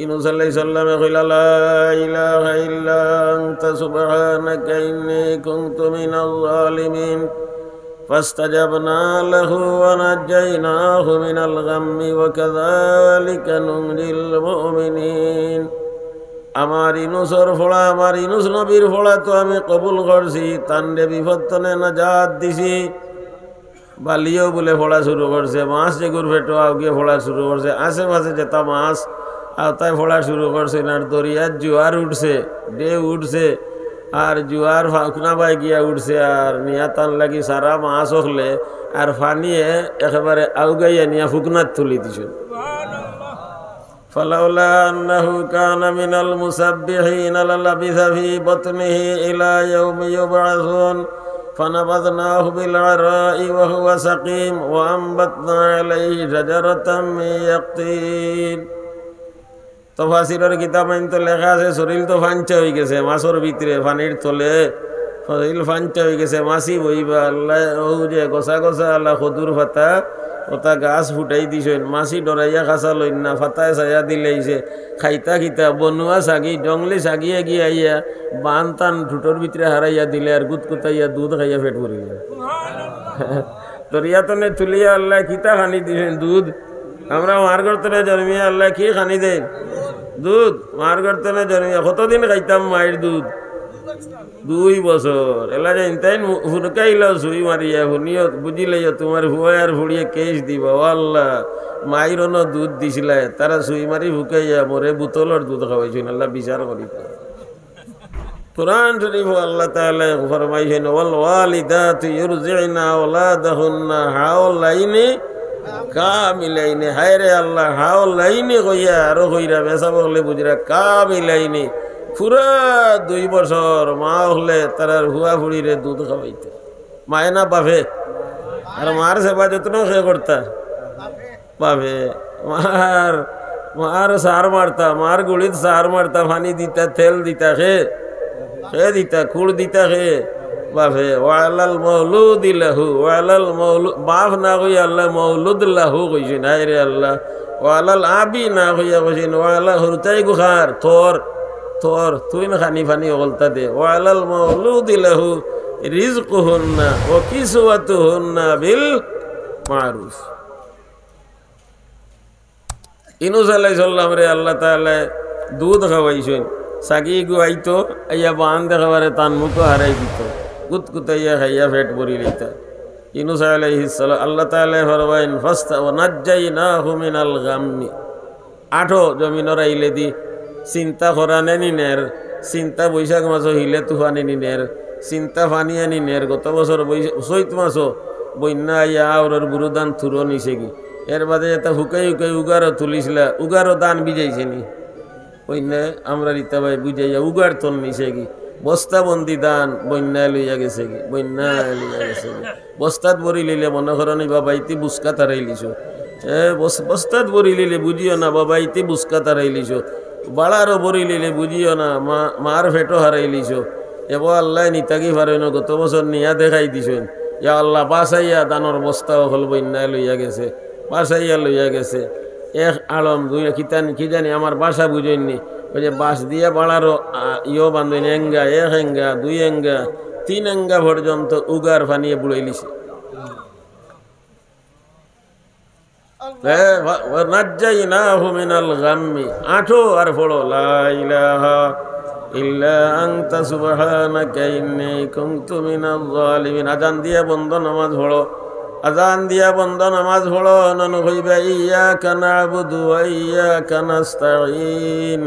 ইউনূস আলাইহিস সালামে কইলা লা ইলাহা ইল্লা আনতা সুবহানাকা ইন্নী কুনতু মিনাল যালিমিন ফাস্তাজাবনা লাহু ওয়া নাজ্জায়নাহু মিনাল গাম্মি ওয়া কাযালিকা নুনজিল মুমিনিন। আমার ইউনূসের ফোড়া, আমার ইউনূস নবীর ফোড়া তো আমি কবুল করছি, তান্ডে বিপত্তনে নাজাত দিছি। বালিও বলে ফোড়া শুরু করছে, মাছ যেগুর ফেটো আগে ফোড়া শুরু করছে, আশেপাশে যেটা মাছ আওতায় ফোড়া শুরু করছে। আর দরিয়ার জোয়ার উঠছে, ঢেউ উঠছে, আর জোয়ার ফাঁকনা বাই গিয়া উঠছে, আর নিয়া টান লাগি সারা মাছ হলে আর ফানিয়ে একেবারে আউগাইয়া নিয়া ফুকনাত তুলি দিছে। ফালাউলা আন্নাহু কানা মিনাল মুসাব্বিহিন লালাবিসা ফি বাতনিহি ইলা ইয়াউমি ইউবআসুন ফানাবাযনাহু বিল আরাই ওয়া হুয়া সাকিম ওয়া আমবাতনা আলাইহি শাজারাতাম মিন ইয়াকতিন। তাফসীরের কিতাবে তো লেখা আছে শরীর তো ফাঞ্চা হয়ে গেছে, মাছের ভিতরে পানির তলে শরীর ফাঞ্চা হয়ে গেছে, মাছি বইবা আল্লাহ ও যে গোসা গোসা আল্লাহ খদুর পাতা ওটা গাছ ফুটাই দিছেন, মাছি ডরাইয়া খাসা লইন না, ফাতায় ছায়া দিলেইছে খাইতা খিতা বনুয়া সাগি জংলি সাগিয়ে গিয়ে আইয়া বান টান ঠুটোর ভিতরে হারাইয়া দিলে আর গুতকুতাইয়া দুধ খাইয়া পেট ভরিল। দরিয়াতনে তুলিয়া আল্লাহ কিতা খানি দিছেন দুধ। আমরা মার গর্তনে জন্মিয়া আল্লাহ কি খানি দেন? দুধ। মার গর্তনে জন্মিয়া কতদিন খাইতাম মায়ের দুধ? 2 বছর। এলা যে ইনতাইন ফুরকাইলাও সুই মারিয়া শুনিও বুঝিলাইও তোমার হুয়াই আর ফুড়িয়ে কেস দিব আল্লাহ মায়ের দুধ দিছিলা, তারা সুই মারি ফুকাইয়া মরে বোতলর দুধ খাওয়াইছেন। আল্লাহ বিচার করি কুরআন শরীফ আল্লাহ তাআলা ফরমাইছেন ওয়াল ওয়ালিদাতু ইরজি'না আওলাদাহুন্না হাওলাইনি কামিলাইনি। হায় রে আল্লাহ হাওলাইনি কইয়া আরো কইরা বেসা বললে বুঝরা কামিলাইনি, পুরা 2 বছর মা হলে তারা হুয়া ফুড়িরে দুধ খাওয়াইতে। মায়ে না বাপে? আর মার সেবা যত্ন সে করতা বাপে। মার সার মারতা, মার গুড়িত সার মারতা, পানি দিতা, তেল দিতা, খে দিতা, খুড় দিতা খে বাপে। ওয়ালাল মৌলুদ লাহু, ওয়ালাল মৌলুদ বাপ না কই আল্লাহ মৌলুদ লাহু কইছেন। হায় রে আল্লাহ ওয়ালাল আবি না কইয়া কইছেন ওয়ালা হুরতাই গুখার তোর তোর তুই না খানি ফানি অগলতা দে। ওয়ালাল মৌলুদ লাহু রিজকুহুন্না ওয়া কিসওয়াতুহুন্না বিল মারুফ। ইউনূস আলাইহিস সালাম রে আল্লাহ তাআলা দুধ খাওয়াইছেন, সাগি গুয়াইতো আইয়া বান দেখাবারে তান মুখ হারাই দিত, কুতকুতাইয়া খাইয়া পেট ভরি লইতা। ইউনূস আলাইহিস সালাম আল্লাহ তাআলা ফরমাইন ফাস্তা ওয়া নাজ্জাইনাহু মিনাল গাম্মি। 8 জমিনর আইলে দি চিন্তা করা নেনি নের, চিন্তা বৈশাখ মাসও হিলে তুফানি নিনের, চিন্তা ফানি আনি নের। গত বছর চৈত মাসও বন্যা আইয়া আওরের বুরুদান থুরো নিছে কি, এর বাদে এটা হুকাই হুকাই উগারও তুলিছিলা, উগারও দান বিজাইছে নি বন্যা। আমরা রীতা ভাই বুঝাইয়া উগার তন নিছে কি, বস্তাবন্দি দান বন্যায় লইয়া গেছে কি, বন্যায় লইয়া গেছে কি। বস্তাত ভরি লিলে মনে করেন বাবা ইতি বুসকা তারাই লিছো, বস্তাত ভরি লিলে বুঝিও না বাবা ইতি বুসকা তারাই লিছো, বাড়ারও ভরি লিলে বুঝিও না মার ফেটো হারাই লিছো। এব আল্লাহ নিতাকি পারেন গত বছর নিয়া দেখাই দিছেন। ইয়া আল্লাহ বাসাইয়া দানর বস্তাও হল বন্যায় লইয়া গেছে, বাসাইয়া লইয়া গেছে। 1 আলম 2 কিতান কি জানি আমার বাসা বুঝেননি, ওই যে বাস দিয়া বাড়ারও ইয়ে বান্ধবেন এঙ্গা 1 এঙ্গা 2 এঙ্গা 3 এঙ্গা পর্যন্ত উগার ফানিয়ে বুড়াই লিছে। নাজ্জাইনাহু মিনাল গাম্মি। 8 আর পড়ো লা ইলাহা ইল্লা আনতা সুবহানাকা ইন্নী কুনতু মিনাল যালিমিন। আজান দিয়া বন্ধ নামাজ পড়ো, আজান দিয়া বন্ধ নামাজ পড়ো। নন হইবা ইয়্যাকা না'বুদু ওয়া ইয়্যাকা নাস্তাঈন।